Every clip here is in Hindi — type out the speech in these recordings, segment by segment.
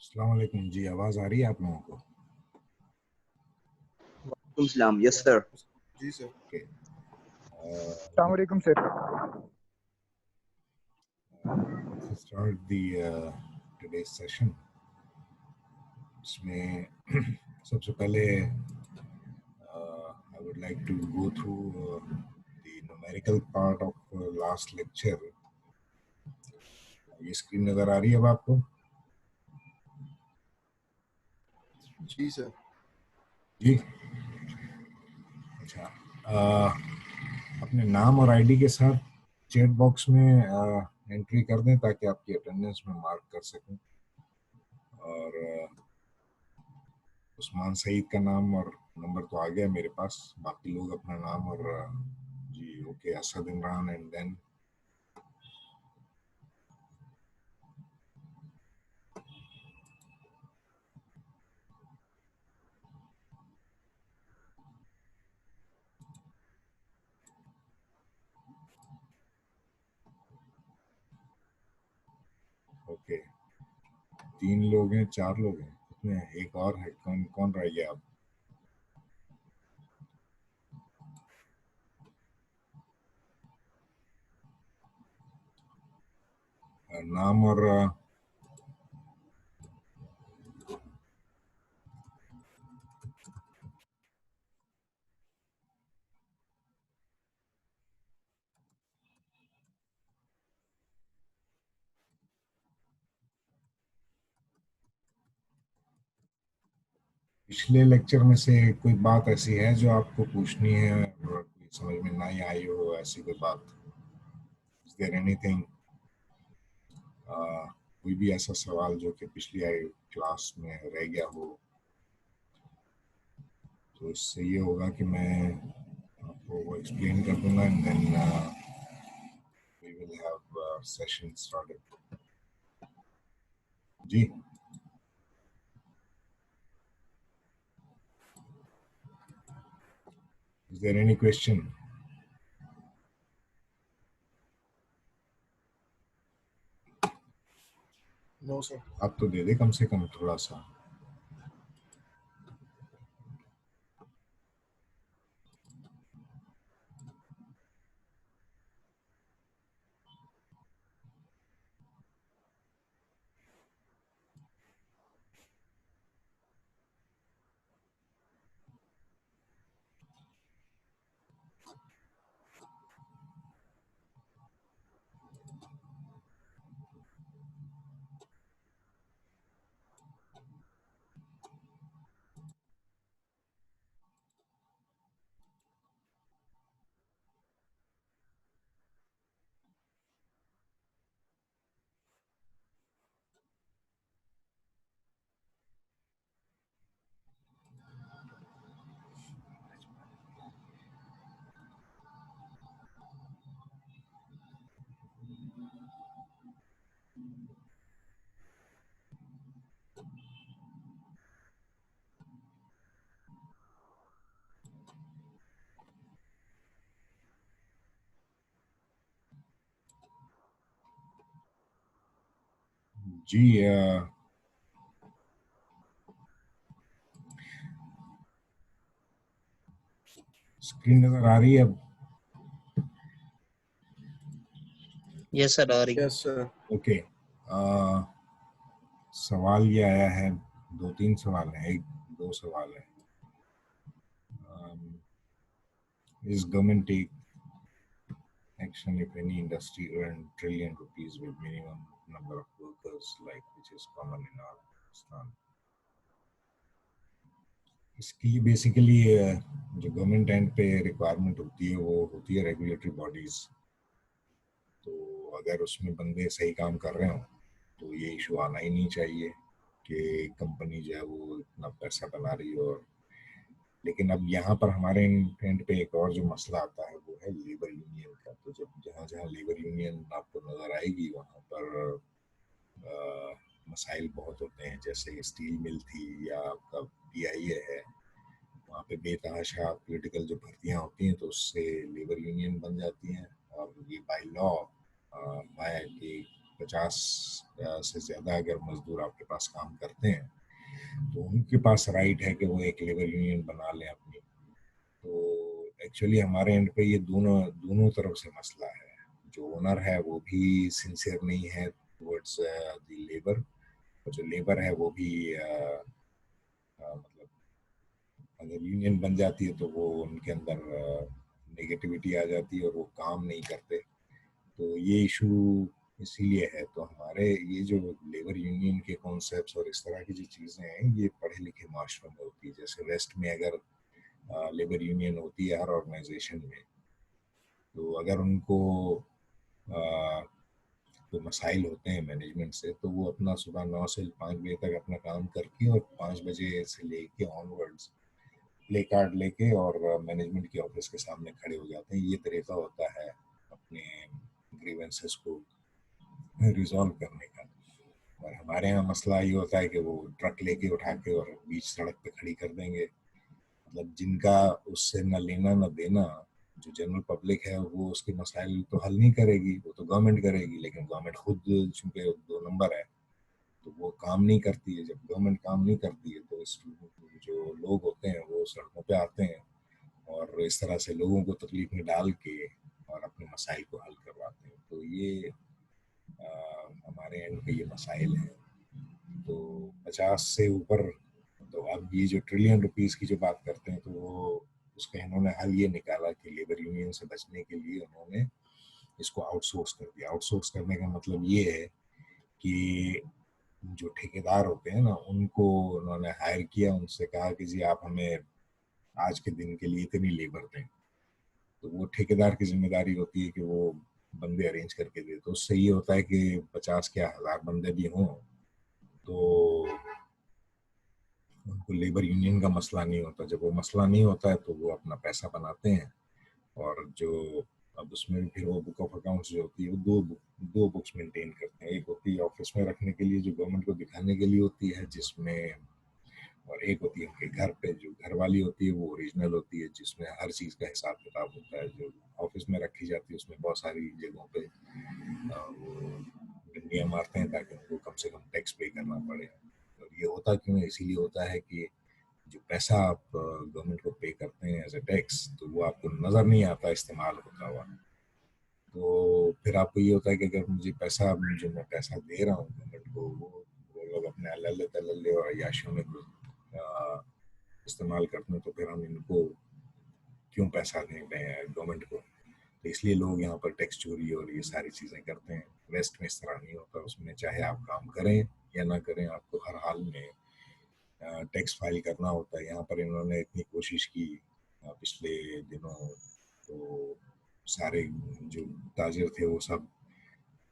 अस्सलाम वालेकुम जी, आवाज आ रही है आप लोगों को? Islam, yes sir. जी सर। ओके। अस्सलाम वालेकुम sir. Let's start the today's session. इसमें सबसे पहले I would like to go through the numerical part of last lecture. ये स्क्रीन नजर आ रही है अब आपको? जी सर। जी अच्छा। अपने नाम और आईडी के साथ चैट बॉक्स में एंट्री कर दें ताकि आपकी अटेंडेंस में मार्क कर सकूं। और उस्मान सईद का नाम और नंबर तो आ गया मेरे पास, बाकी लोग अपना नाम और जी okay Asad Imran and then okay 3 लोग हैं, 4 लोग हैं, कितने हैं? एक और है, कौन कौन रह गया अब? नाम और पिछले लेक्चर में से कोई बात ऐसी है जो आपको पूछनी है और कोई समझ में नहीं आई हो, ऐसी कोई बात? इज देयर एनीथिंग, कोई भी ऐसा सवाल जो कि पिछली क्लास में रह गया हो? तो इससे ये होगा कि मैं आपको वो एक्सप्लेन कर दूंगा and then we will have session started. जी is there any question? No sir. आप तो दे दे कम से कम थोड़ा सा। जी स्क्रीन नजर आ रही है अब? Yes sir, आ रही है। Yes sir. ओके। सवाल ये आया है, 2-3 सवाल हैं, एक दो सवाल है। Is government take action if any industry earn trillion rupees with minimum number of workers like which is common in our Pakistan? इसके लिए बेसिकली जो गवर्नमेंट एंड पे रिक्वायरमेंट होती है वो होती है रेगुलेटरी बॉडीज। तो अगर उसमें बंदे सही काम कर रहे हो तो ये इशू आना ही नहीं चाहिए कि कंपनी जो है वो इतना पैसा बना रही हो। लेकिन अब यहाँ पर हमारे एंड पे एक और जो मसला आता है वो है लेबर यूनियन का। तो जब जहाँ जहाँ लेबर यूनियन आपको नज़र आएगी वहाँ पर मसाइल बहुत होते हैं। जैसे स्टील मिल थी या आपका PIA है, वहाँ पे बेतहाशा पॉलिटिकल जो भर्तियाँ होती हैं तो उससे लेबर यूनियन बन जाती हैं। और ये बाय लॉ है कि 50 से ज़्यादा अगर मजदूर आपके पास काम करते हैं तो उनके पास राइट है कि वो एक लेबर यूनियन बना लें अपनी। तो एक्चुअली हमारे एंड पे ये दोनों दोनों तरफ से मसला है। जो ओनर है वो भी सिंसियर नहीं है टुवर्ड्स द लेबर, और जो लेबर है वो भी मतलब अगर यूनियन बन जाती है तो वो उनके अंदर नेगेटिविटी आ जाती है और वो काम नहीं करते। तो ये इशू इसीलिए है। तो हमारे ये जो लेबर यूनियन के कॉन्सेप्ट्स और इस तरह की जो चीज़ें हैं ये पढ़े लिखे माशरों में होती है। जैसे वेस्ट में अगर लेबर यूनियन होती है हर ऑर्गेनाइजेशन में, तो अगर उनको तो मसाइल होते हैं मैनेजमेंट से, तो वो अपना सुबह 9 से 5 बजे तक अपना काम करके और 5 बजे से लेके ऑनवर्ड्स प्ले कार्ड लेके और मैनेजमेंट के ऑफिस के सामने खड़े हो जाते हैं। ये तरीका होता है अपने ग्रीवेंसेस को रिजॉल्व करने का। और हमारे यहाँ मसला ये होता है कि वो ट्रक लेके उठा के और बीच सड़क पे खड़ी कर देंगे। मतलब जिनका उससे न लेना न देना, जो जनरल पब्लिक है वो उसके मसाइल तो हल नहीं करेगी, वो तो गवर्नमेंट करेगी। लेकिन गवर्नमेंट खुद चूंकि 2 नंबर है तो वो काम नहीं करती है। जब गवर्नमेंट काम नहीं करती है तो इस जो लोग होते हैं वो सड़कों पे आते हैं और इस तरह से लोगों को तकलीफ में डाल के और अपने मसाइल को हल करवाते हैं। तो ये हमारे एंड पे ये मसाइल हैं। तो 50 से ऊपर, तो अब ये जो ट्रिलियन रुपीस की जो बात करते हैं तो वो उसका इन्होंने हल ये निकाला कि लेबर यूनियन से बचने के लिए उन्होंने इसको आउटसोर्स कर दिया। आउटसोर्स करने का मतलब ये है कि जो ठेकेदार होते हैं ना उनको उन्होंने हायर किया, उनसे कहा कि जी आप हमें आज के दिन के लिए इतनी लेबर दें। तो वो ठेकेदार की जिम्मेदारी होती है कि वो बंदे अरेंज करके दे। तो उससे ये होता है कि 50 क्या 1000 बंदे भी हों तो उनको लेबर यूनियन का मसला नहीं होता। जब वो मसला नहीं होता है तो वो अपना पैसा बनाते हैं। और जो अब उसमें फिर वो बुक ऑफ अकाउंट्स जो होती है वो दो बुक्स मेंटेन करते हैं। एक होती है ऑफिस में रखने के लिए जो गवर्नमेंट को दिखाने के लिए होती है जिसमें, और एक होती है उनके घर पे जो घर वाली होती है वो ओरिजिनल होती है जिसमें हर चीज़ का हिसाब किताब होता है। जो ऑफिस में रखी जाती है उसमें बहुत सारी जगहों पे वो डंडियाँ मारते हैं ताकि उनको कम से कम टैक्स पे करना पड़े। और ये होता क्यों है? इसीलिए होता है कि जो पैसा आप गवर्नमेंट को पे करते हैं एज ए टैक्स तो वो आपको नज़र नहीं आता इस्तेमाल होता हुआ। तो फिर आपको ये होता है कि अगर मुझे पैसा, जो मैं पैसा दे रहा हूँ गवर्नमेंट को, वो लोग अपने अल्ले तल्ले और अय्याशियों में इस्तेमाल करते हैं, तो फिर हम इनको क्यों पैसा दें गवर्नमेंट को? तो इसलिए लोग यहाँ पर टैक्स चोरी और ये सारी चीज़ें करते हैं। वेस्ट में इस तरह नहीं होता। उसमें चाहे आप काम करें या ना करें आपको हर हाल में टैक्स फाइल करना होता है। यहाँ पर इन्होंने इतनी कोशिश की पिछले दिनों, तो सारे जो ताजिर थे वो सब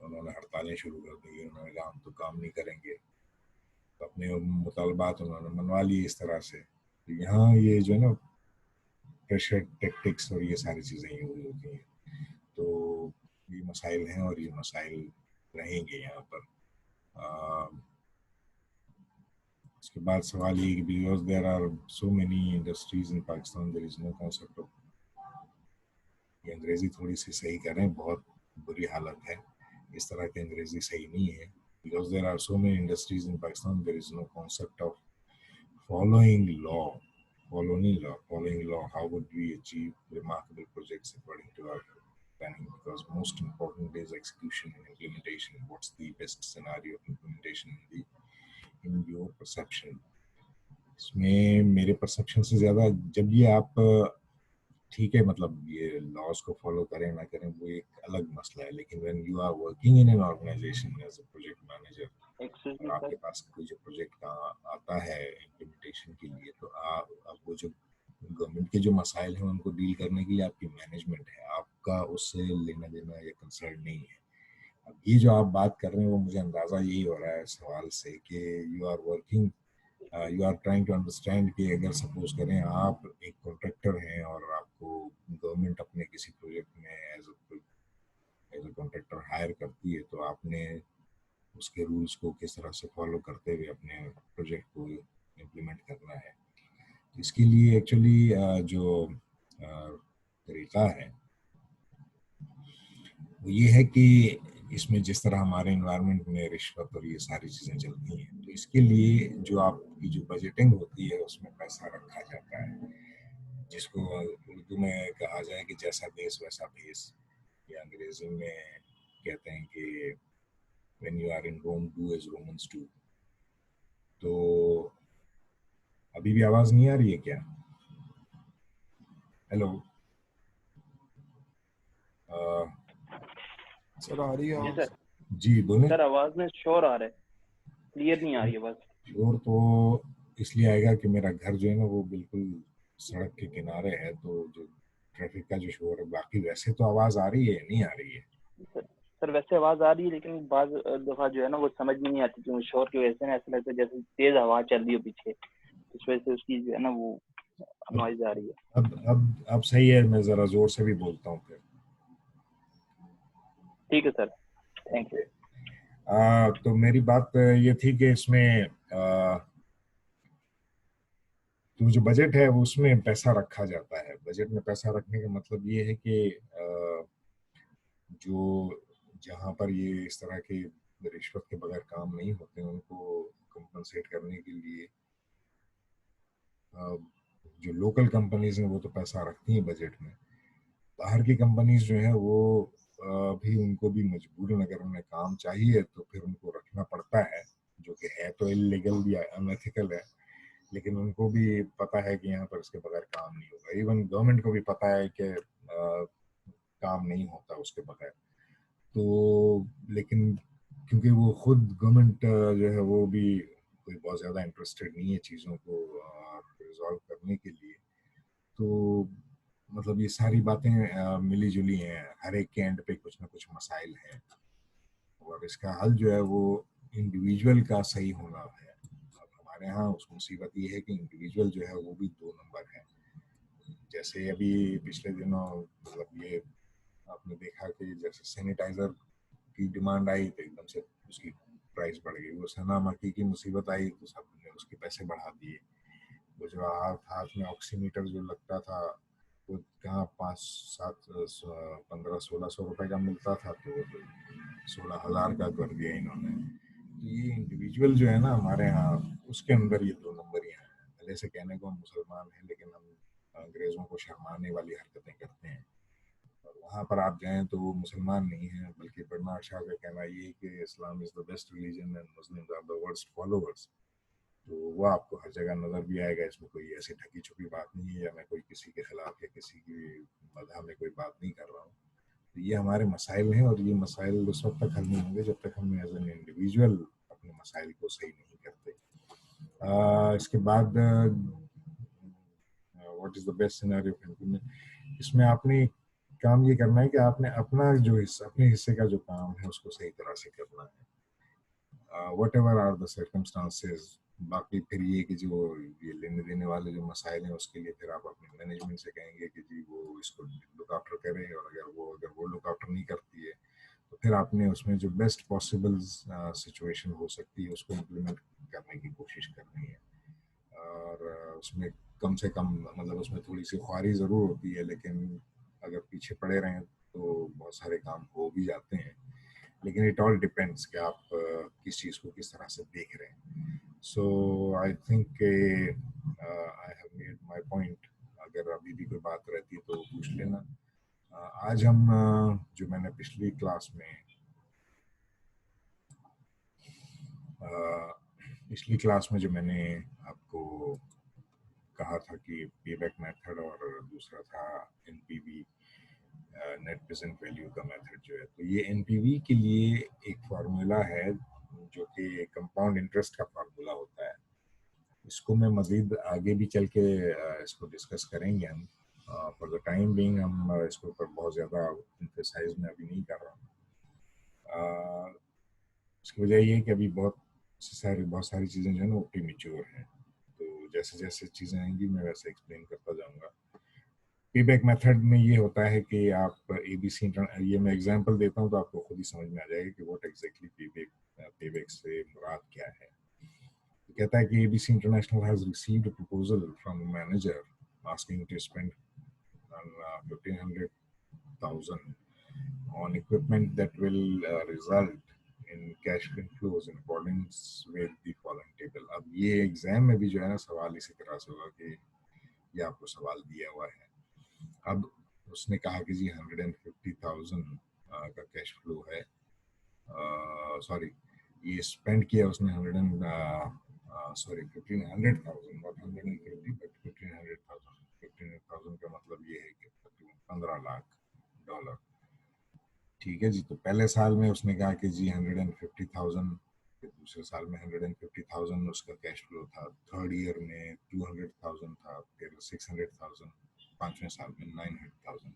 उन्होंने हड़तालें शुरू कर दी। उन्होंने कहा हम तो काम नहीं करेंगे, तो अपने मुतालबात उन्होंने मनवा लिए इस तरह से। तो यहाँ ये जो है ना प्रेशर टेक्टिक्स और ये सारी चीज़ें यूज होती हैं। तो ये मसाइल हैं और ये मसाइल रहेंगे यहाँ पर। उसके बाद सवाल ये कि because there are so many industries in Pakistan there is no concept of, ये अंग्रेजी थोड़ी सी सही करें, बहुत बुरी हालत है। इस तरह की अंग्रेजी सही नहीं है। Because there are so many industries in Pakistan there is no concept of following law, following law, how would we achieve remarkable projects according to our planning? Because most important is execution and implementation. What's the best scenario of implementation in your perception? इसमें मेरे परसेप्शन से ज़्यादा जब ये आप ठीक है, मतलब ये लॉज को फॉलो करें ना करें वो एक अलग मसला है। लेकिन when you are working in an organisation as a project manager और आपके पास कोई जो प्रोजेक्ट का आता है इम्प्लीमेंटेशन के लिए, तो आप वो जो गवर्नमेंट के जो मसाइल हैं उनको डील करने के लिए आपकी मैनेजमेंट है, आपका उससे लेना देना या कंसर्न नहीं है। अब ये जो आप बात कर रहे हैं वो मुझे अंदाज़ा यही हो रहा है सवाल से कि you are working, you are trying to understand कि अगर सपोज करें आप एक कॉन्ट्रैक्टर हैं और आपको गवर्नमेंट अपने किसी प्रोजेक्ट में एज अ कॉन्ट्रैक्टर हायर करती है, तो आपने उसके रूल्स को किस तरह से फॉलो करते हुए अपने प्रोजेक्ट को इम्प्लीमेंट करना है। इसके लिए एक्चुअली जो तरीका है वो ये है कि इसमें जिस तरह हमारे इन्वायरमेंट में रिश्वत और ये सारी चीज़ें चलती हैं, तो इसके लिए जो आपकी जो बजटिंग होती है उसमें पैसा रखा जाता है, जिसको उर्दू में कहा जाए कि जैसा देश वैसा भेस, या अंग्रेजी में कहते हैं कि when you are in Rome do as Romans do। तो अभी भी आवाज नहीं आ रही है क्या? हेलो। सर आ रही है जी आवाज? सर। जी बोले। सर आवाज में शोर आ रहा है, क्लियर नहीं आ रही है बस। शोर तो इसलिए आएगा कि मेरा घर जो है ना वो बिल्कुल सड़क के किनारे है, तो जो ट्रैफिक का जो शोर है, बाकी वैसे तो आवाज आ रही है, नहीं आ रही है? सर वैसे आवाज आ रही है, लेकिन बाज दफा जो है ना वो समझ में नहीं आती, क्योंकि शोर की वजह से ना ऐसा लगता है जैसे तेज हवा चल रही हो पीछे, इस वजह से उसकी जो है ना वो नॉइज आ रही है। अब सही है, मैं जरा जोर से भी बोलता हूँ फिर। ठीक है सर, थैंक यू। तो मेरी बात ये थी कि इसमें तो जो बजट है वो उसमें पैसा रखा जाता है। बजट में पैसा रखने का मतलब ये है कि जो जहाँ पर ये इस तरह के रिश्वत के बगैर काम नहीं होते उनको कंपनसेट करने के लिए जो लोकल कंपनीज हैं वो तो पैसा रखती हैं बजट में। बाहर की कंपनीज जो है वो भी उनको भी मजबूरन अगर उन्हें काम चाहिए तो फिर उनको रखना पड़ता है, जो कि है तो इलीगल या अनएथिकल है, लेकिन उनको भी पता है कि यहाँ पर इसके बगैर काम नहीं होगा। इवन गवर्नमेंट को भी पता है कि काम नहीं होता उसके बगैर। तो लेकिन क्योंकि वो खुद गवर्नमेंट जो है वो भी कोई बहुत ज़्यादा इंटरेस्टेड नहीं है चीज़ों को रिजॉल्व करने के लिए, तो मतलब ये सारी बातें मिली जुली हैं, हर एक के एंड पे कुछ ना कुछ मसाइल हैं, और इसका हल जो है वो इंडिविजुअल का सही होना है। अब हमारे यहाँ उस मुसीबत ये है कि इंडिविजुअल जो है वो भी 2 नंबर है। जैसे अभी पिछले दिनों मतलब ये आपने देखा कि जैसे सैनिटाइजर की डिमांड आई तो एकदम से उसकी प्राइस बढ़ गई। वो सना मक्की की मुसीबत आई तो सबने उसके पैसे बढ़ा दिए। वो जो हाथ में ऑक्सीमीटर जो लगता था वो कहाँ 5 7 15 1600 रुपए का मिलता था, तो वो तो 16,000 का कर दिया इन्होंने। तो ये इंडिविजुअल जो है ना हमारे यहाँ उसके अंदर ये 2 नंबर ही हैं। भले से कहने को हम मुसलमान हैं लेकिन हम अंग्रेजों को शर्माने वाली हरकतें करते हैं, और वहाँ पर आप जाएं तो वो मुसलमान नहीं है, बल्कि बर्नार्ड शाह का कहना ये है कि Islam is the best religion and Muslims are the worst followers. तो वो आपको हर जगह नजर भी आएगा। इसमें कोई ऐसी ढकी छुपी बात नहीं है, या मैं कोई किसी के खिलाफ या किसी की मदह में कोई बात नहीं कर रहा हूँ। तो ये हमारे मसाइल हैं, और ये मसाइल उस वक्त तक हल नहीं होंगे जब तक हम एज एन इंडिविजुअल अपने मसाइल को सही नहीं करते। इसके बाद what is the best scenario, इसमें आपने काम ये करना है कि आपने अपना जो हिस्सा, अपने हिस्से का जो काम है उसको सही तरह से करना है, whatever are the circumstances. बाकी फिर ये कि जो ये लेने देने वाले जो मसाइल हैं उसके लिए फिर आप अपने मैनेजमेंट से कहेंगे कि जी वो इसको लुक आफ्टर करे, और अगर वो लुक आफ्टर नहीं करती है तो फिर आपने उसमें जो बेस्ट पॉसिबल सिचुएशन हो सकती है उसको इम्प्लीमेंट करने की कोशिश करनी है। और उसमें कम से कम मतलब उसमें थोड़ी सी ख्वारी ज़रूर होती है, लेकिन अगर पीछे पड़े रहें तो बहुत सारे काम हो भी जाते हैं। लेकिन इट ऑल डिपेंड्स कि आप किस चीज़ को किस तरह से देख रहे हैं। So I think I have made my point. अगर अभी भी कोई बात रहती है तो पूछ लेना। आज हम जो मैंने पिछली क्लास में पिछली क्लास में जो मैंने आपको कहा था कि पेबैक मेथड और दूसरा था एनपीवी, नेट प्रेजेंट वैल्यू का मेथड जो है, तो ये एनपीवी के लिए एक फार्मूला है जो कि कंपाउंड इंटरेस्ट का फार्मूला होता है। इसको मैं मजीद आगे भी चल के इसको डिस्कस करेंगे हम। फॉर द टाइम बीइंग हम इसके ऊपर बहुत ज़्यादा एम्फेसाइज में अभी नहीं कर रहा हूँ। इसकी वजह ये है कि अभी बहुत सारी चीज़ें जो है ना वो प्रीमेच्योर हैं, तो जैसे जैसे चीज़ें आएंगी मैं वैसे एक्सप्लेन करता जाऊँगा। पेबैक मेथड में ये होता है कि आप एबीसी, ये मैं एग्जांपल देता हूँ तो आपको खुद ही समझ में आ जाएगा कि व्हाट एग्जैक्टली पेबैक से मुराद क्या है। तो कहता है कि ABC international has received a proposal from manager asking to spend 1500,000 on equipment that will result in cash inflows in accordance with the following table. अब ये एग्जाम में भी जो है ना सवाल इसी तरह से होगा कि ये आपको सवाल दिया हुआ है। अब उसने कहा कि जी 150,000 का कैश फ्लो है, सॉरी ये स्पेंड किया उसने 1500,000 नॉट 150 बट 1500,000 का मतलब ये है कि तकरीबन 15 लाख डॉलर। ठीक है जी, तो पहले साल में उसने कहा कि जी 150,000, फिर दूसरे साल में 150,000 उसका कैश फ्लो था, थर्ड ईयर में 200,000 था, फिर 600,000, पांचवें साल में 900,000।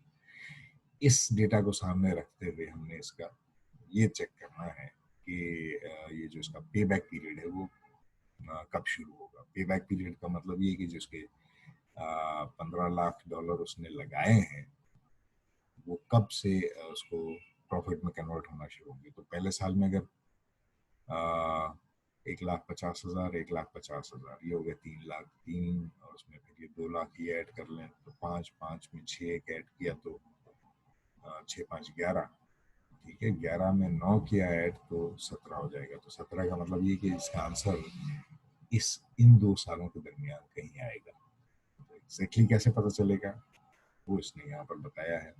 इस डेटा को सामने रखते हुए हमने इसका ये चेक करना है कि ये जो इसका पे बैक पीरियड है वो कब शुरू होगा। पे बैक पीरियड का मतलब ये कि जिसके 15 लाख डॉलर उसने लगाए हैं वो कब से उसको प्रॉफिट में कन्वर्ट होना शुरू होंगे। तो पहले साल में अगर 1,50,000, 1,50,000 ये हो गया 3 लाख, 3 और उसमें फिर ये 2 लाख ये ऐड कर लें तो 5 में 6 एक ऐड किया तो 6 5 11, ठीक है, 11 में 9 किया ऐड तो 17 हो जाएगा। तो 17 का मतलब ये कि इसका आंसर इन 2 सालों के दरमियान कहीं आएगा। तो एग्जैक्टली कैसे पता चलेगा वो इसने यहाँ पर बताया है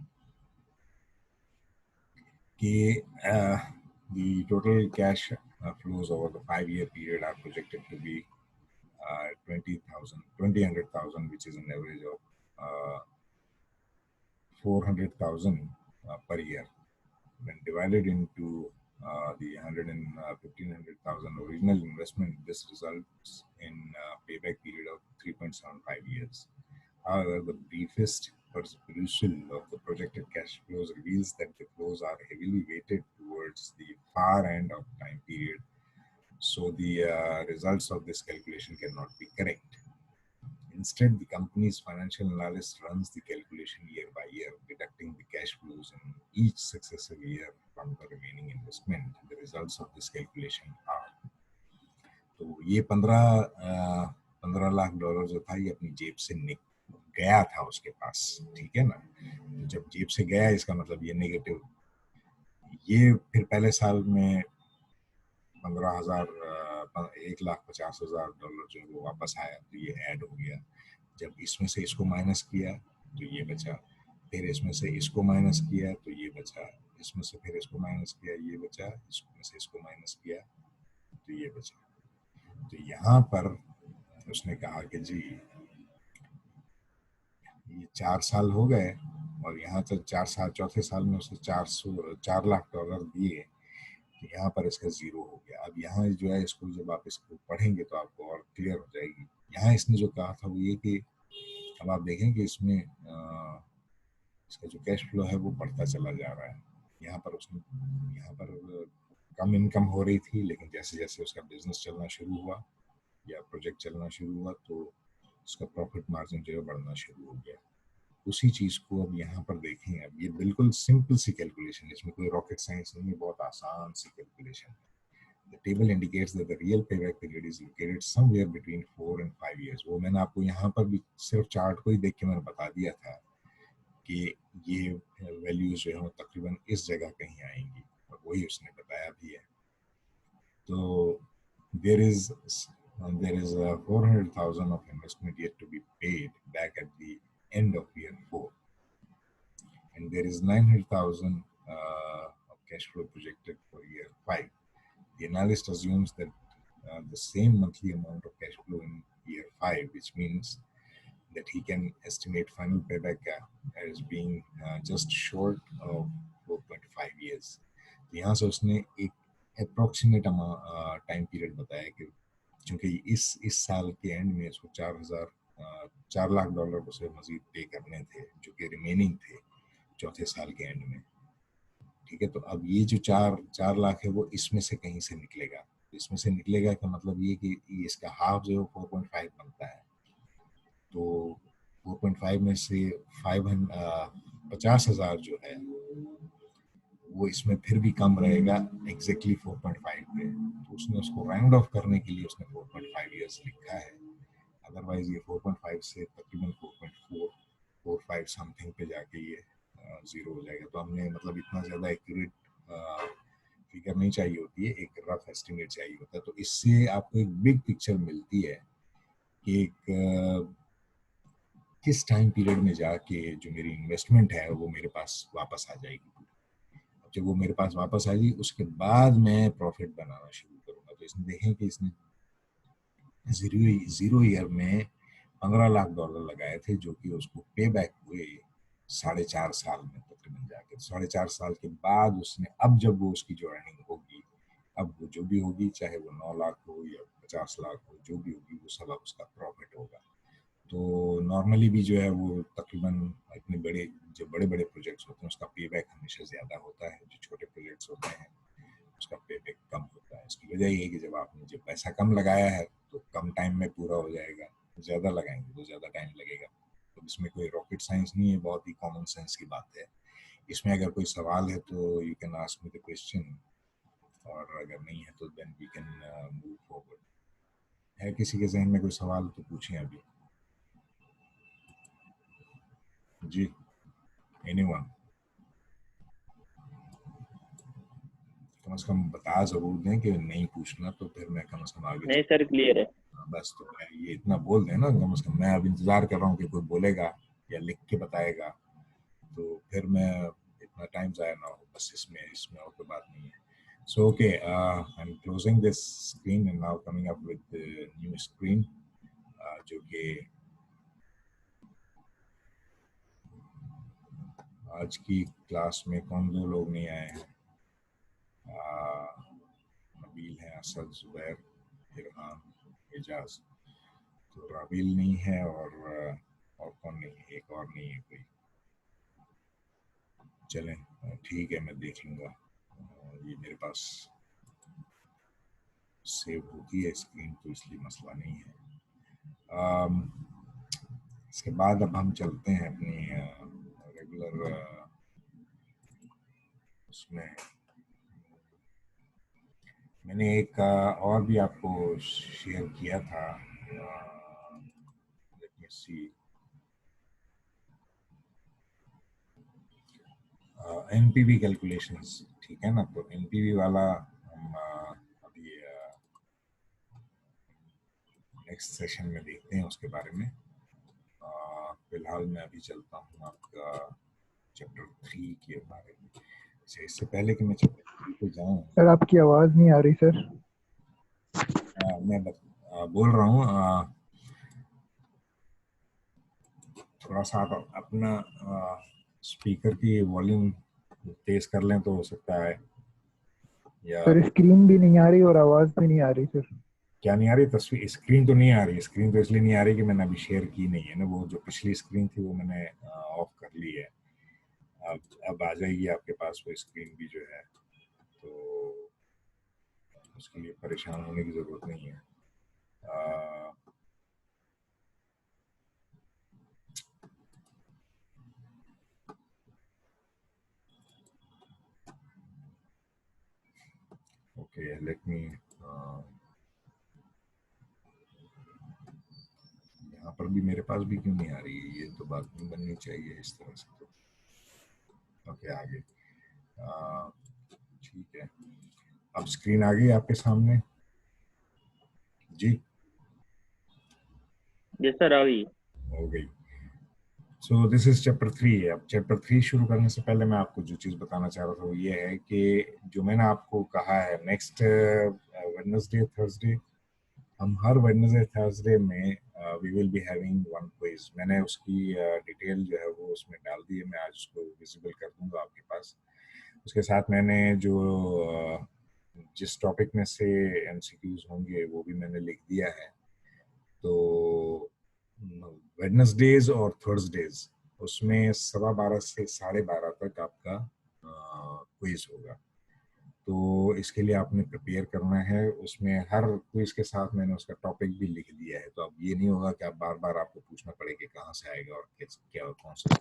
कि the total cash flows over the 5-year period are projected to be 20,000, which is an average of 400,000 per year. When divided into the 1,500,000 original investment, this results in a payback period of 3.75 years. However, the briefest perusal of the projected cash flows reveals that the flows are heavily weighted towards the far end of time period, so the results of this calculation cannot be correct. Instead, the company's financial analyst runs the calculation year by year, deducting the cash flows in each successive year from the remaining investment. The results of this calculation are, तो ये 15 लाख डॉलर जो था ये अपनी जेब से गया था उसके पास, ठीक है ना। तो जब जेब से गया इसका मतलब ये नेगेटिव, ये फिर पहले साल में 1,50,000 डॉलर जो वो वापस आया तो ये ऐड हो गया। जब इसमें से इसको माइनस किया तो ये बचा, फिर इसमें से इसको माइनस किया तो ये बचा, इसमें से फिर इसको माइनस किया ये बचा, इसमें से इसको माइनस किया तो ये बचा। तो यहाँ पर उसने कहा कि जी ये 4 साल हो गए और यहाँ तक 4 साल, चौथे साल में उसने 4 लाख डॉलर दिए, तो यहाँ पर इसका 0 हो गया। अब यहाँ जो है इसको जब आप इसको पढ़ेंगे तो आपको और क्लियर हो जाएगी। यहाँ इसने जो कहा था वो ये कि अब आप देखें कि इसमें इसका जो कैश फ्लो है वो बढ़ता चला जा रहा है। यहाँ पर उसने कम इनकम हो रही थी, लेकिन जैसे जैसे उसका बिजनेस चलना शुरू हुआ या प्रोजेक्ट चलना शुरू हुआ तो उसका प्रॉफिट मार्जिन जो है बढ़ना शुरू हो गया। उसी चीज को अब यहाँ पर देखें। अब ये बिल्कुल सिंपल सी कैलकुलेशन है, इसमें कोई रॉकेट साइंस नहीं है, बहुत आसान सी कैलकुलेशन है। The table indicates that the real payback period is located somewhere between 4 and 5 years. वो मैंने आपको यहाँ पर भी सिर्फ चार्ट को ही देख के मैंने बता दिया था कि ये वैल्यूज जो है तकरीबन इस जगह कहीं आएंगी और वही उसने बताया भी है। तो there is 400,000 of investment yet to be paid back at the end of year 4, and there is 900,000 of cash flow projected for year 5. The analyst assumes that the same monthly amount of cash flow in year 5, which means that he can estimate final payback as being just short of 4.5 years. तो यहाँ से उसने एक अप्रोक्सीमेट टाइम पीरियड बताया कि क्योंकि इस साल के एंड में इसको 4 लाख डॉलर उसे मजीद पे करने थे जो कि रिमेनिंग थे चौथे साल के एंड में, ठीक है। तो अब ये जो 4 लाख है वो इसमें से कहीं से निकलेगा। इसमें से निकलेगा का मतलब ये कि इसका हाफ जो है 4.5 बनता है। तो 4.5 में से 50,000 जो है वो इसमें फिर भी कम रहेगा एग्जैक्टली 4.5 पे। तो उसने उसको राउंड ऑफ करने के लिए उसने 4.5 इयर्स लिखा है। अदरवाइज ये 4.5 से तकरीबन 4.4 45 समथिंग पे जाके ये जीरो हो जाएगा। तो हमने मतलब इतना ज़्यादा एक्यूरेट फिगर नहीं चाहिए होती है, एक रफ एस्टिमेट चाहिए होता है। तो इससे आपको एक बिग पिक्चर मिलती है कि एक किस टाइम पीरियड में जाके जो मेरी इन्वेस्टमेंट है वो मेरे पास वापस आ जाएगी। जब वो मेरे पास वापस आएगी उसके बाद मैं प्रॉफिट बनाना शुरू करूंगा। तो इसने देखें कि इसने जीरो ईयर में $15 लाख लगाए थे, जो कि उसको पे बैक हुए 4.5 साल में तकरीबन जाके। 4.5 साल के बाद उसने, अब जब वो उसकी जो अर्निंग होगी, अब वो जो भी होगी, चाहे वो 9 लाख हो या 50 लाख हो, जो भी होगी वो सब अब उसका प्रॉफिट होगा। तो नॉर्मली भी जो है वो तकरीबन इतने बड़े, जो बड़े बड़े प्रोजेक्ट्स होते हैं उसका पे बैक हमेशा ज़्यादा होता है। जो छोटे प्रोजेक्ट्स होते हैं उसका पे बैक कम होता है। इसकी वजह ये है कि जब पैसा कम लगाया है तो कम टाइम में पूरा हो जाएगा, ज़्यादा लगाएंगे तो ज़्यादा टाइम लगेगा। तो इसमें कोई रॉकेट साइंस नहीं है, बहुत ही कॉमन सेंस की बात है। इसमें अगर कोई सवाल है तो you can ask me the question, और अगर नहीं है तो then we can move forward. है किसी के जहन में कोई सवाल तो पूछें अभी। जी, एनीवन? कम से कम बता जरूर दें कि नहीं पूछना, तो फिर मैं कम से कम आगे नहीं सर, क्लियर है। बस तो मैं ये इतना बोल दें ना कम से कम। मैं अब इंतजार कर रहा हूँ कि कोई बोलेगा या लिख के बताएगा, तो फिर मैं इतना टाइम ज़ाया ना हो। बस इसमें और कोई बात नहीं है। So okay, I am closing this screen and now coming up with new screen, जो कि आज की क्लास में कौन 2 लोग नहीं आए हैं? नबील है, असद, जुबैर, इरहान, एजाज। तो राबिल नहीं है, और कौन नहीं है? एक और नहीं है कोई। चलें, ठीक है, मैं देख लूँगा। ये मेरे पास सेव होती है स्क्रीन, तो इसलिए मसला नहीं है। इसके बाद अब हम चलते हैं अपनी रेगुलर उसमें। मैंने एक और भी आपको शेयर किया था, लेट मी सी, एनपीवी कैलकुलेशंस, ठीक है ना? तो एनपीवी वाला हम अभी नेक्स्ट सेशन में देखते हैं उसके बारे में। फिलहाल मैं अभी चलता हूँ आपका चैप्टर 3 के बारे में। अच्छा, इससे पहले कि मैं चैप्टर 3 पे जाऊँ, सर आपकी आवाज नहीं आ रही सर। मैं बोल रहा हूँ, थोड़ा सा आप अपना स्पीकर की वॉल्यूम तेज कर लें तो हो सकता है। या सर स्क्रीन भी नहीं आ रही और आवाज भी नहीं आ रही सर। क्या नहीं आ रही? तस्वीर, स्क्रीन तो नहीं आ रही। स्क्रीन तो इसलिए नहीं आ रही कि मैंने अभी शेयर की नहीं है ना। वो जो पिछली स्क्रीन थी वो मैंने ऑफ कर ली है। अब आ जाएगी आपके पास वो स्क्रीन भी जो है, तो उसके लिए परेशान होने की ज़रूरत नहीं है। ओके, लेट मी, यहाँ पर भी मेरे पास भी क्यों नहीं आ रही है? ये तो बात नहीं बननी चाहिए इस तरह से। तो ओके, आ गई। ठीक है, अब स्क्रीन आ गई आपके सामने जी? यस सर, आ गई। हो गई। सो दिस इज चैप्टर 3। अब चैप्टर 3 शुरू करने से पहले मैं आपको जो चीज़ बताना चाह रहा था वो ये है कि जो मैंने आपको कहा है, नेक्स्ट वेडनेसडे, थर्सडे, हम हर वेडनेसडे थर्सडे में we will be having one quiz. मैंने उसकी डिटेल जो है वो उसमें डाल दी है। मैं आज उसको विजिबल कर दूंगा आपके पास। उसके साथ मैंने जो जिस टॉपिक में से एमसीक्यूज होंगे वो भी मैंने लिख दिया है। तो वेडनेसडेज और थर्सडेज उसमें 12:15 से 12:30 तक आपका क्विज होगा। तो इसके लिए आपने प्रिपेयर करना है। उसमें हर क्विज के साथ मैंने उसका टॉपिक भी लिख दिया है। तो अब ये नहीं होगा कि आप बार बार आपको पूछना पड़े कि कहाँ से आएगा और क्या कौन सा।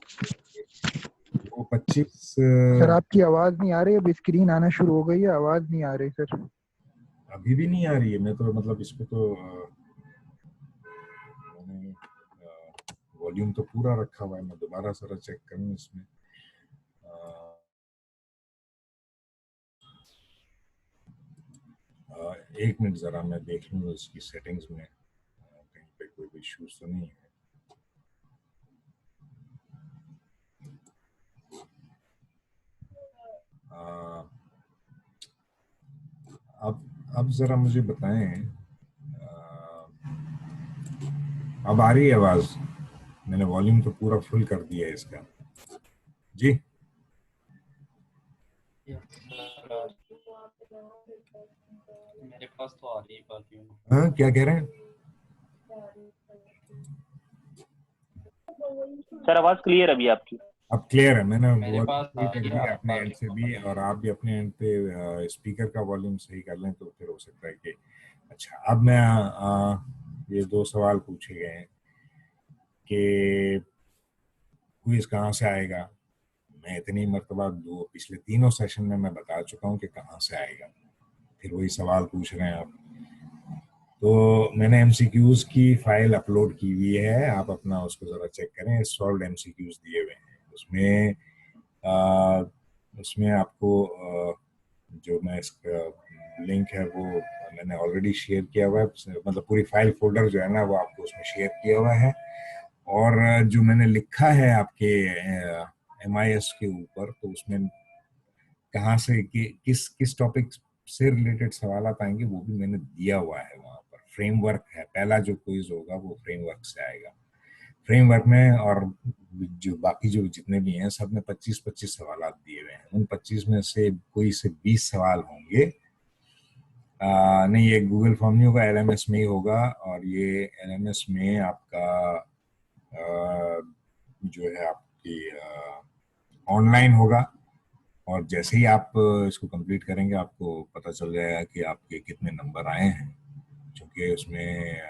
वो 25 सर आपकी आवाज नहीं आ रही, अब स्क्रीन आना शुरू हो गई है, आवाज नहीं आ रही सर। अभी भी नहीं आ रही है? मैं तो मतलब इस पे तो मैंने वॉल्यूम तो पूरा रखा हुआ है। मैं दोबारा जरा चेक करूँ इसमें। एक मिनट ज़रा मैं देख लूँ इसकी सेटिंग्स में कहीं पे कोई इश्यूज तो नहीं है। अब ज़रा मुझे बताएं, अब आ रही है आवाज़? मैंने वॉल्यूम तो पूरा फुल कर दिया है इसका। जी मेरे पास तो आ रही है वॉल्यूम। हाँ, क्या कह रहे हैं? सर आवाज क्लियर अभी आपकी। अब क्लियर है, मैंने मेरे वॉल्यूम पास सही आ कर रही दिया है अपने एंड से भी, वॉल्यूम। और आप भी अपने एंड पे स्पीकर का वॉल्यूम सही कर लें तो फिर हो सकता है कि अच्छा। अब मैं ये दो सवाल पूछे गए हैं कि क्विज कहाँ से आएगा। मैं इतनी मरतबा दो पिछले तीनों सेशन में मैं बता चुका हूँ कि कहाँ से आएगा, फिर वही सवाल पूछ रहे हैं आप। तो मैंने एमसीक्यूज की फाइल अपलोड की हुई है, आप अपना उसको ज़रा चेक करें। सॉल्व एमसीक्यूज दिए हुए हैं उसमें। उसमें आपको जो मैं इसका लिंक है वो मैंने ऑलरेडी शेयर किया हुआ है, मतलब पूरी फाइल फोल्डर जो है ना वो आपको उसमें शेयर किया हुआ है। और जो मैंने लिखा है आपके MIS के ऊपर, तो उसमें कहाँ से किस किस टॉपिक से रिलेटेड सवाल आएंगे वो भी मैंने दिया हुआ है वहाँ पर। फ्रेमवर्क है, पहला जो क्विज होगा वो फ्रेमवर्क से आएगा। फ्रेमवर्क में और जो बाकी जो जितने भी हैं सब में 25-25 सवाल दिए हुए हैं। उन 25 में से कोई से 20 सवाल होंगे। नहीं, ये गूगल फॉर्म नहीं होगा, LMS में ही होगा। और ये LMS में आपका जो है आपकी ऑनलाइन होगा। और जैसे ही आप इसको कंप्लीट करेंगे आपको पता चल जाएगा कि आपके कितने नंबर आए हैं, क्योंकि उसमें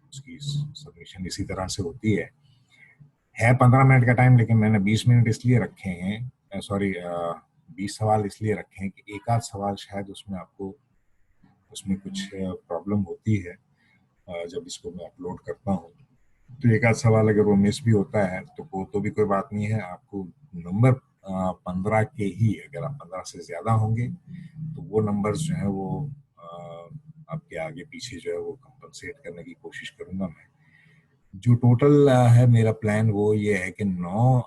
उसकी सबमिशन इसी तरह से होती है 15 मिनट का टाइम, लेकिन मैंने 20 मिनट इसलिए रखे हैं, सॉरी 20 सवाल इसलिए रखे हैं कि एक आध सवाल शायद उसमें आपको उसमें कुछ प्रॉब्लम होती है जब इसको मैं अपलोड करता हूँ। तो एक आध सवाल अगर वो मिस भी होता है तो वो तो भी कोई बात नहीं है। आपको नंबर 15 के ही, अगर आप 15 से ज्यादा होंगे तो वो नंबर्स जो है वो आपके आगे पीछे जो है वो कंपनसेट करने की कोशिश करूंगा मैं। जो टोटल है मेरा प्लान वो ये है कि 9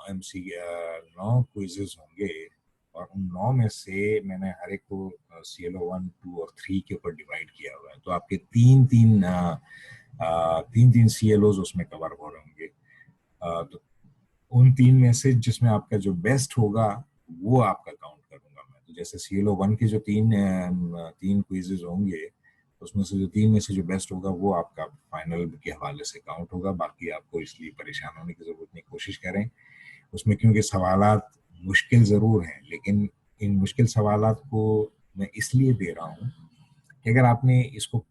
क्विजेस होंगे, और उन 9 में से मैंने हर एक को CLO 1, 2 और 3 के ऊपर डिवाइड किया हुआ है। तो आपके तीन तीन CLOs उसमें कवर हो रहे होंगे। तो उन 3 में से जिसमें आपका जो बेस्ट होगा वो आपका काउंट करूंगा मैं। तो जैसे CLO 1 के जो तीन क्विजेज होंगे, उसमें से जो 3 में से जो बेस्ट होगा वो आपका फाइनल के हवाले से काउंट होगा। बाकी आपको इसलिए परेशान होने की जरूरत नहीं, कोशिश करें उसमें, क्योंकि सवालात मुश्किल जरूर हैं, लेकिन इन मुश्किल सवालात को मैं इसलिए दे रहा हूँ कि अगर आपने इसको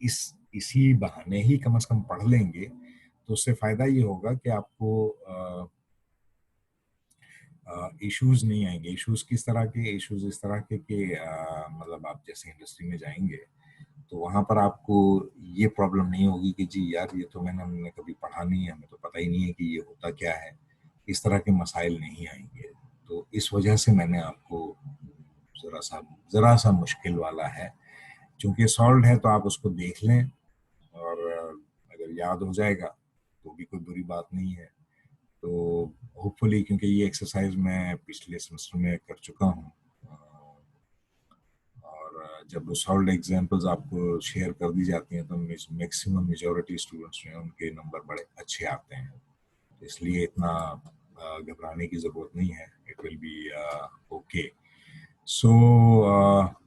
इसी बहाने ही कम से कम पढ़ लेंगे तो उससे फायदा ये होगा कि आपको इश्यूज नहीं आएंगे। इश्यूज किस तरह के? इश्यूज इस तरह के कि मतलब आप जैसे इंडस्ट्री में जाएंगे तो वहां पर आपको ये प्रॉब्लम नहीं होगी कि जी यार ये तो हमने कभी पढ़ा नहीं है, हमें तो पता ही नहीं है कि ये होता क्या है। इस तरह के मसाइल नहीं आएंगे। तो इस वजह से मैंने आपको जरा सा मुश्किल वाला है, चूंकि सॉल्व है तो आप उसको देख लें, और अगर याद हो जाएगा तो भी कोई बुरी बात नहीं है। तो होपफुली, क्योंकि ये एक्सरसाइज मैं पिछले सेमेस्टर में कर चुका हूँ, और जब सॉल्व एग्जांपल्स आपको शेयर कर दी जाती हैं तो मैक्सिमम मेजॉरिटी स्टूडेंट्स जो हैं उनके नंबर बड़े अच्छे आते हैं। इसलिए इतना घबराने की जरूरत नहीं है। It will be okay. So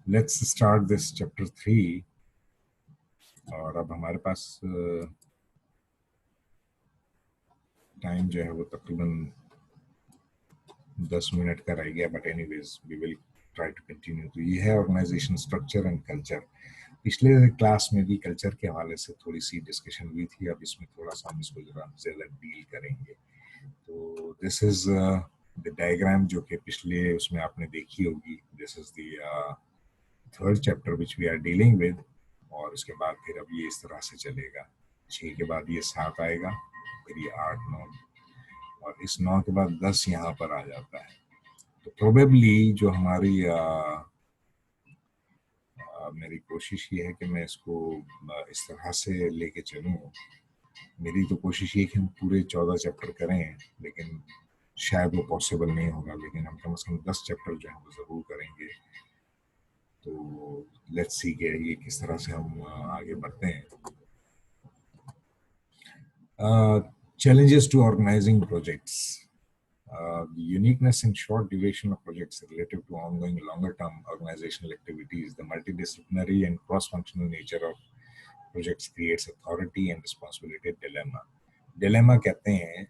let's start this chapter 3। और अब हमारे पास टाइम जो है वो तकरीबन 10 मिनट का रह गया, but anyways we will try to continue. तो ये है ऑर्गेनाइजेशन स्ट्रक्चर एंड कल्चर। पिछले क्लास में भी कल्चर के हवाले से थोड़ी सी डिस्कशन हुई थी, अब इसमें थोड़ा सा हम इसको जरा ज्यादा डील करेंगे। तो दिस इज द डायग्राम जो कि पिछले उसमें आपने देखी होगी। This is the third chapter which we are dealing with. और इसके बाद फिर अब ये इस तरह से चलेगा, 6 के बाद ये 7 आएगा, फिर ये 8, 9, और इस 9 के बाद 10 यहाँ पर आ जाता है। तो प्रोबेबली जो हमारी मेरी कोशिश ये है कि मैं इसको इस तरह से लेके चलूँ। मेरी तो कोशिश ये है कि हम पूरे 14 चैप्टर करें, लेकिन शायद वो पॉसिबल नहीं होगा, लेकिन हम कम से कम 10 चैप्टर जो है वो ज़रूर करेंगे। तो लेट्स सी कि ये किस तरह से हम आगे बढ़ते हैं। Challenges to organizing projects. The uniqueness and short duration of projects relative to ongoing longer-term organizational activities, the multidisciplinary and cross-functional nature of projects creates authority and responsibility dilemma. Dilemma कहते हैं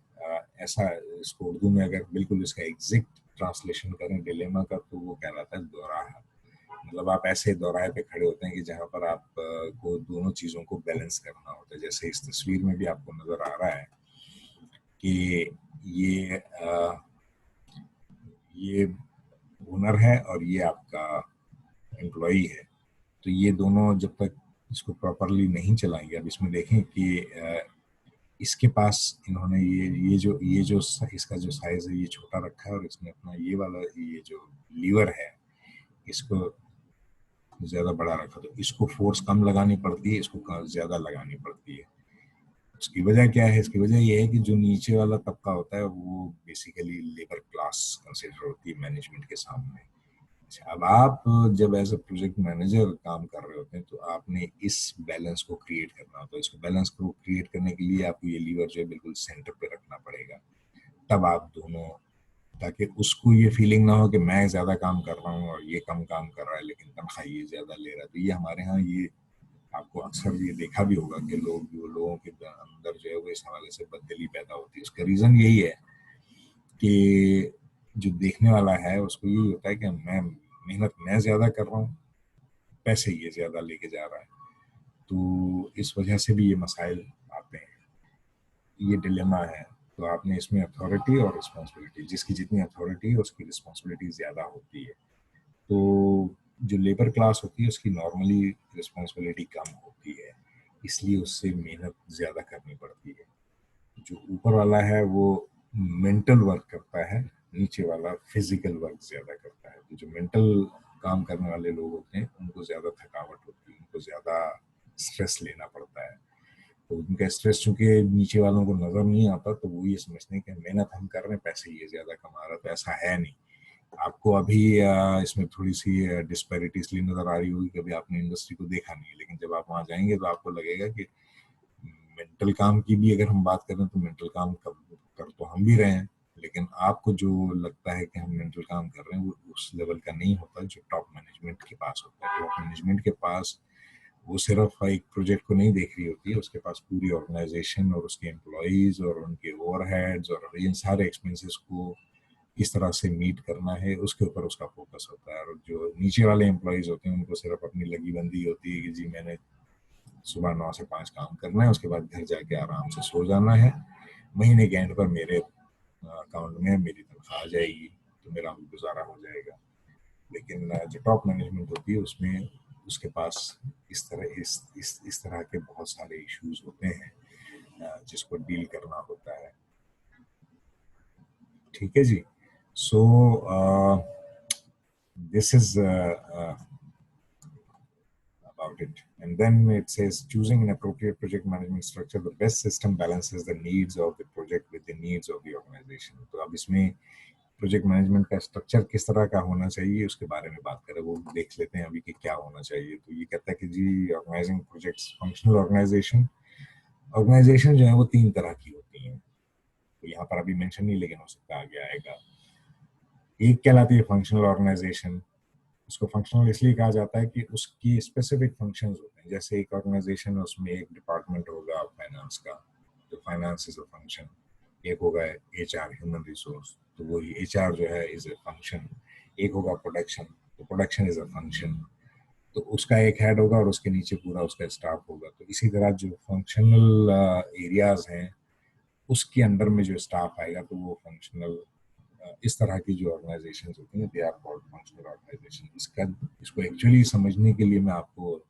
ऐसा, इसको उर्दू में अगर बिल्कुल इसका एग्जैक्ट ट्रांसलेशन करें डिलेमा का, तो वो कहलाता है दोराहा। मतलब आप ऐसे दोराहे पे खड़े होते हैं कि जहाँ पर आप को दोनों चीज़ों को बैलेंस करना होता है। जैसे इस तस्वीर में भी आपको नज़र आ रहा है कि ये ओनर है और ये आपका एम्प्लॉई है। तो ये दोनों जब तक इसको प्रॉपरली नहीं चलाएंगे, अब इसमें देखें कि इसके पास इन्होंने ये जो इसका जो साइज है ये छोटा रखा है, और इसने अपना ये वाला ये जो लीवर है इसको ज़्यादा बड़ा रखा। तो इसको फोर्स कम लगानी पड़ती है, इसको ज़्यादा लगानी पड़ती है। उसकी वजह क्या है? इसकी वजह यह है कि जो नीचे वाला तबका होता है वो बेसिकली लेबर क्लास कंसिडर होती है मैनेजमेंट के सामने। अब आप जब एज अ प्रोजेक्ट मैनेजर काम कर रहे होते हैं तो आपने इस बैलेंस को क्रिएट करना होता है। इसको बैलेंस को क्रिएट करने के लिए आपको ये लीवर जो है बिल्कुल सेंटर पे रखना पड़ेगा, तब आप दोनों, ताकि उसको ये फीलिंग ना हो कि मैं ज़्यादा काम कर रहा हूँ और ये कम काम कर रहा है लेकिन तनख्वाह ये ज़्यादा ले रहा है। तो ये हमारे यहाँ ये आपको अक्सर ये देखा भी होगा कि लोगों के अंदर जो है वो इस हवाले से बददिली पैदा होती है। उसका रीज़न यही है कि जो देखने वाला है उसको यही होता है कि मेहनत मैं ज़्यादा कर रहा हूँ, पैसे ये ज़्यादा लेके जा रहा है। तो इस वजह से भी ये मसाइल आते हैं, ये डिलेमा है। तो आपने इसमें अथॉरिटी और रिस्पॉन्सिबिलिटी, जिसकी जितनी अथॉरिटी है उसकी रिस्पॉन्सिबिलिटी ज़्यादा होती है। तो जो लेबर क्लास होती है उसकी नॉर्मली रिस्पॉन्सिबिलिटी कम होती है, इसलिए उससे मेहनत ज़्यादा करनी पड़ती है। जो ऊपर वाला है वो मेंटल वर्क करता है, नीचे वाला फिजिकल वर्क ज़्यादा करता है। तो जो मेंटल काम करने वाले लोग होते हैं उनको ज़्यादा थकावट होती है, उनको ज़्यादा स्ट्रेस लेना पड़ता है। तो उनका स्ट्रेस चूंकि नीचे वालों को नज़र नहीं आता, तो वो ये समझते हैं कि मेहनत हम कर रहे हैं, पैसे ये ज़्यादा कमा रहा है। तो ऐसा है नहीं। आपको अभी इसमें थोड़ी सी डिस्पैरिटी इसलिए नज़र आ रही होगी कि अभी आपने इंडस्ट्री को देखा नहीं है, लेकिन जब आप वहाँ जाएंगे तो आपको लगेगा कि मेंटल काम की भी अगर हम बात करें तो मेंटल काम कर तो हम भी रहे हैं, लेकिन आपको जो लगता है कि हम मेंटल काम कर रहे हैं वो उस लेवल का नहीं होता जो टॉप मैनेजमेंट के पास होता है। टॉप मैनेजमेंट के पास वो सिर्फ एक प्रोजेक्ट को नहीं देख रही होती है, उसके पास पूरी ऑर्गेनाइजेशन और उसके एम्प्लॉयज और उनके ओवरहेड्स और इन सारे एक्सपेंसेस को किस तरह से मीट करना है उसके ऊपर उसका फोकस होता है। और जो नीचे वाले एम्प्लॉयज होते हैं उनको सिर्फ अपनी लगी बंदी होती है कि जी मैंने सुबह 9 से 5 काम करना है, उसके बाद घर जाके आराम से सो जाना है, महीने के एंड पर मेरे अकाउंट में मेरी तनख्वाह आ जाएगी तो मेरा गुजारा हो जाएगा। लेकिन जो टॉप मैनेजमेंट होती है उसमें उसके पास इस तरह के बहुत सारे इश्यूज होते हैं जिसको डील करना होता है। ठीक है जी। So this is about it. And then it says choosing an appropriate project management structure, the best system balances the needs of the project with the needs of the organization. तो अब इसमें प्रोजेक्ट मैनेजमेंट का स्ट्रक्चर किस तरह का होना चाहिए उसके बारे में बात करें, वो देख लेते हैं अभी कि क्या होना चाहिए। तो ये कहता है कि जी ऑर्गेनाइजिंग प्रोजेक्ट्स, फंक्शनल ऑर्गेनाइजेशन जो है वो 3 तरह की होती हैं। तो यहाँ पर अभी मेंशन नहीं, लेकिन हो सकता है आगे आएगा। एक कहलाती है फंक्शनल ऑर्गेनाइजेशन। उसको फंक्शनल इसलिए कहा जाता है कि उसकी स्पेसिफिक फंक्शंस होते हैं। जैसे एक ऑर्गेनाइजेशन है उसमें एक डिपार्टमेंट होगा फाइनेंस का, तो फाइनेंस इज अ फंक्शन। एक होगा एचआर, ह्यूमन रिसोर्स, तो वही एचआर जो है इज अ फंक्शन। एक होगा प्रोडक्शन, तो प्रोडक्शन इज अ फंक्शन। तो उसका एक हेड होगा और उसके नीचे पूरा उसका स्टाफ होगा। तो इसी तरह जो फंक्शनल एरियाज हैं उसके अंडर में जो स्टाफ आएगा तो वो फंक्शनल, इस तरह की जो ऑर्गेनाइजेशंस होती हैं they are called functional organisation. इसको एक्चुअली समझने के लिए मैं आपको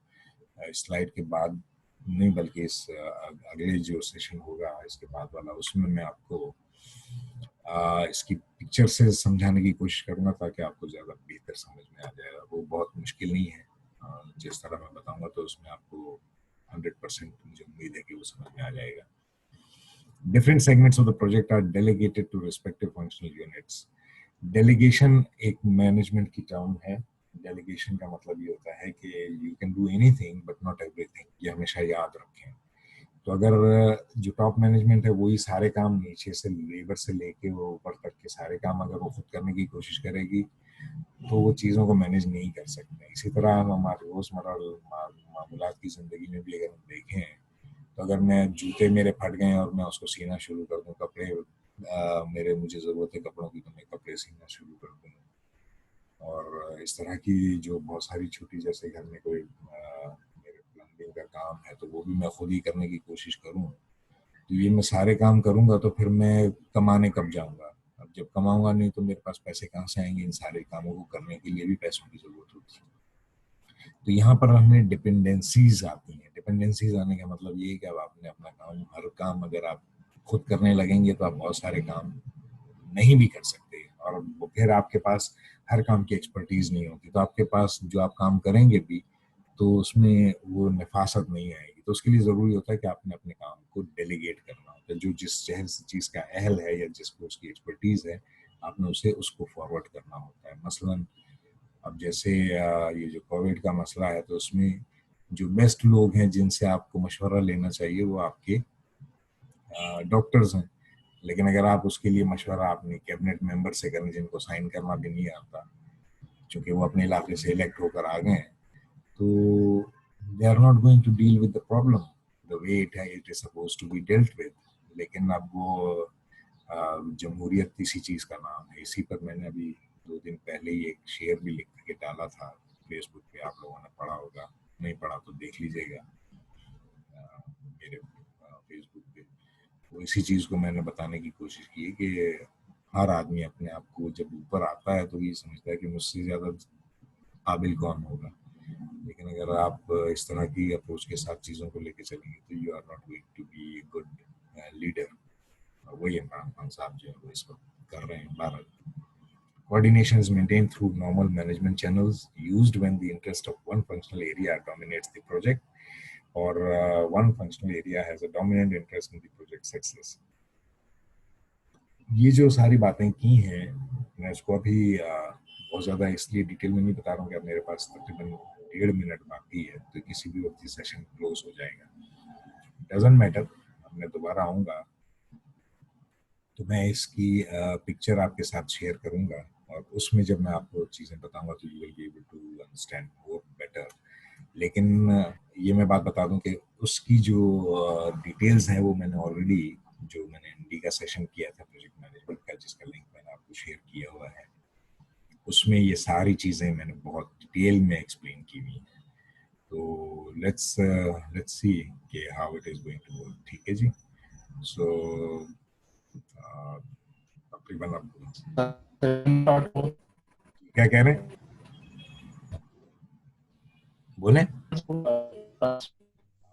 स्लाइड के बाद नहीं बल्कि इस अगले जो सेशन होगा इसके बाद वाला, उसमें मैं आपको इसकी पिक्चर से समझाने की कोशिश करूंगा ताकि आपको ज़्यादा बेहतर समझ में आ जाएगा। वो बहुत मुश्किल नहीं है, जिस तरह मैं बताऊंगा तो उसमें आपको 100% मुझे उम्मीद है कि वो समझ में आ जाएगा। Different segments of the project are delegated to respective functional units. Delegation एक मैनेजमेंट की टर्म है। डेलीगेशन का मतलब ये होता है कि you can do anything but not everything, ये हमेशा याद रखें। तो अगर जो टॉप मैनेजमेंट है वही सारे काम नीचे से लेबर से लेके वो ऊपर तक के सारे काम अगर वो खुद करने की कोशिश करेगी तो वो चीज़ों को मैनेज नहीं कर सकते। इसी तरह हम हमारे रोज़मर्रा मामूलात की ज़िंदगी में भी अगर हम देखें तो अगर मैं जूते मेरे फट गए और मैं उसको सीना शुरू कर दूं, कपड़े मेरे मुझे ज़रूरत है कपड़ों की तो मैं कपड़े सीना शुरू कर दूं, और इस तरह की जो बहुत सारी छोटी, जैसे घर में कोई मेरे प्लम्बिंग का काम है तो वो भी मैं खुद ही करने की कोशिश करूं, तो ये मैं सारे काम करूंगा तो फिर मैं कमाने कब जाऊंगा? अब जब कमाऊंगा नहीं तो मेरे पास पैसे कहाँ से आएंगे? इन सारे कामों को करने के लिए भी पैसों की ज़रूरत होती है। तो यहाँ पर हमें डिपेंडेंसीज आती हैं। डिपेंडेंसीज आने का मतलब ये है कि अब आपने अपना काम, हर काम अगर आप खुद करने लगेंगे तो आप बहुत सारे काम नहीं भी कर सकते, और फिर आपके पास हर काम की एक्सपर्टीज नहीं होती, तो आपके पास जो आप काम करेंगे भी तो उसमें वो नफासत नहीं आएगी। तो उसके लिए ज़रूरी होता है कि आपने अपने काम को डेलीगेट करना होता है। जो जिस चीज़ का अहल है या जिसको उसकी एक्सपर्टीज है, आपने उसे उसको फॉरवर्ड करना होता है। मसलन अब जैसे ये जो कोविड का मसला है तो उसमें जो बेस्ट लोग हैं जिनसे आपको मशवरा लेना चाहिए वो आपके डॉक्टर्स हैं, लेकिन अगर आप उसके लिए मशवरा अपने कैबिनेट मेंबर से करें जिनको साइन करना भी नहीं आता, क्योंकि वो अपने इलाके से इलेक्ट होकर आ गए, तो they are not going to deal with the problem the way it is supposed to be dealt with. लेकिन अब वो जमहूरियत इसी चीज़ का नाम है। इसी पर मैंने अभी 2 दिन पहले ही एक शेयर भी लिख के डाला था फेसबुक पे, आप लोगों ने पढ़ा होगा, नहीं पढ़ा तो देख लीजिएगा मेरे फेसबुक पे। तो इसी चीज़ को मैंने बताने की कोशिश की है कि हर आदमी अपने आप को जब ऊपर आता है तो ये समझता है कि मुझसे ज़्यादा काबिल कौन होगा, लेकिन अगर आप इस तरह की अप्रोच के साथ चीज़ों को लेके चलेंगे तो you are not going to be a good leader. वही इमरान खान साहब जो है वो इस वक्त कर रहे हैं Bharat. Coordination is maintained through normal management channels used when the interest of one functional area dominates the project, or one functional area has a dominant interest in the project success. ये जो सारी बातें की हैं मैं इसको अभी बहुत ज़्यादा इसलिए डिटेल में नहीं बता रहा हूँ कि अब मेरे पास तकरीबन 1.5 मिनट बाकी है, तो किसी भी वक्त सेशन क्लोज हो जाएगा। डजंट मैटर, मैं दोबारा आऊँगा तो मैं इसकी पिक्चर आपके साथ शेयर करूँगा, और उसमें जब मैं आपको चीज़ें बताऊंगा तो you will be able to understand more better. लेकिन ये मैं बात बता दूं कि उसकी जो डिटेल्स हैं वो मैंने ऑलरेडी, जो मैंने एनडी का सेशन किया था प्रोजेक्ट मैनेजमेंट का, जिसका लिंक मैंने आपको शेयर किया हुआ है, उसमें ये सारी चीज़ें मैंने बहुत डिटेल में एक्सप्लेन की हुई हैं। तो लेट्स सी कि how it is going to work. ठीक है जी। सो तकरीबन क्या कह रहे हैं, बोले?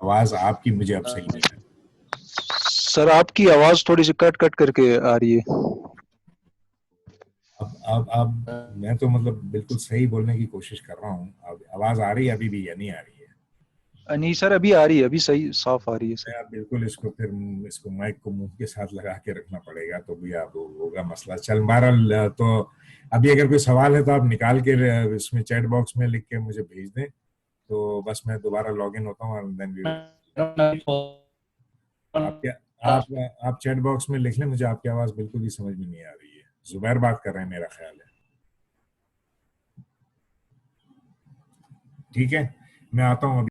आवाज आपकी मुझे अब सही नहीं है सर, आपकी आवाज थोड़ी सी कट कट करके आ रही है। अब मैं तो मतलब बिल्कुल सही बोलने की कोशिश कर रहा हूँ। अब आवाज आ रही है अभी भी या नहीं आ रही है? नहीं सर, अभी आ रही है, अभी सही साफ आ रही है सर। आप बिल्कुल इसको माइक को मुंह के साथ लगा के रखना पड़ेगा तो भी आप होगा मसला। चल बहरहाल, तो अभी अगर कोई सवाल है तो आप निकाल के इसमें चैट बॉक्स में लिख के मुझे भेज दें, तो बस मैं दोबारा लॉग इन होता हूँ और देन आप चैट बॉक्स में लिख लें। मुझे आपकी आवाज बिल्कुल भी समझ में नहीं आ रही है। जुबैर बात कर रहे हैं मेरा ख्याल है। ठीक है, मैं आता हूँ अभी।